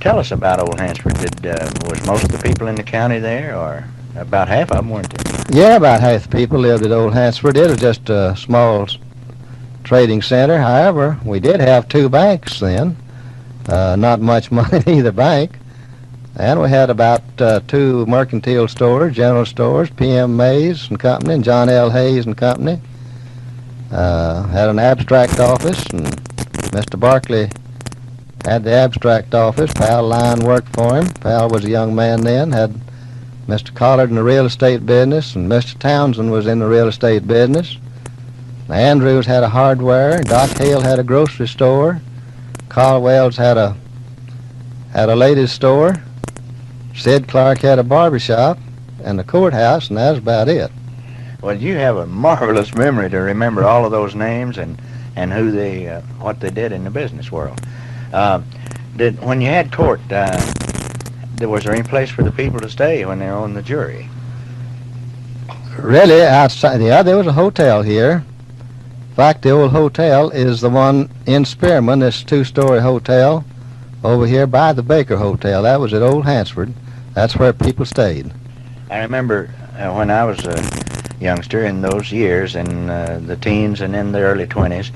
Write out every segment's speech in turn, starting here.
Tell us about old Hansford. Was most of the people in the county there, or about half of them, weren't they? Yeah, about half the people lived at Old Hansford. It was just a small trading center. However, we did have two banks then. Not much money in either bank. And we had about two mercantile stores, general stores, P.M. Mays and Company, and John L. Hayes and Company. Had an abstract office, and Mr. Barkley had the abstract office. Pal Lyon worked for him. Pal was a young man then. Had Mr. Collard in the real estate business, and Mr. Townsend was in the real estate business. Andrews had a hardware. Doc Hale had a grocery store. Carl Wells had a ladies' store. Sid Clark had a barber shop and the courthouse, and that was about it. Well, you have a marvelous memory to remember all of those names and who they what they did in the business world. When you had court, was there any place for the people to stay when they were on the jury? Really, outside, yeah, there was a hotel here. In fact, the old hotel is the one in Spearman, this two-story hotel over here by the Baker Hotel. That was at Old Hansford. That's where people stayed. I remember when I was a youngster in those years, in the teens and in the early 20s,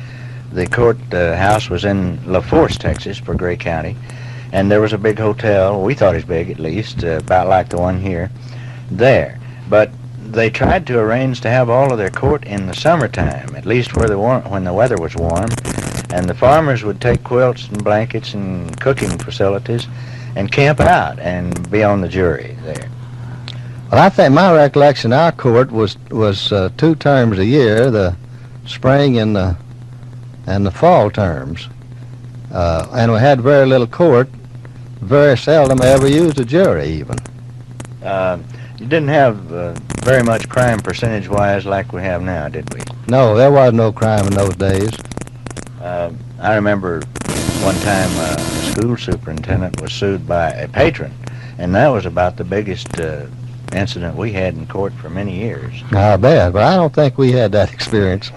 the court house was in La Force, Texas, for Gray County, and there was a big hotel. We thought it was big, at least, about like the one here, there. But they tried to arrange to have all of their court in the summertime, at least where when the weather was warm, and the farmers would take quilts and blankets and cooking facilities and camp out and be on the jury there. Well, I think my recollection, our court was 2 terms a year, the spring and the fall terms, and we had very little court. Very seldom ever used a jury even. You didn't have very much crime percentage-wise like we have now, did we? No, there was no crime in those days. I remember one time a school superintendent was sued by a patron, and that was about the biggest incident we had in court for many years. I bet, but I don't think we had that experience.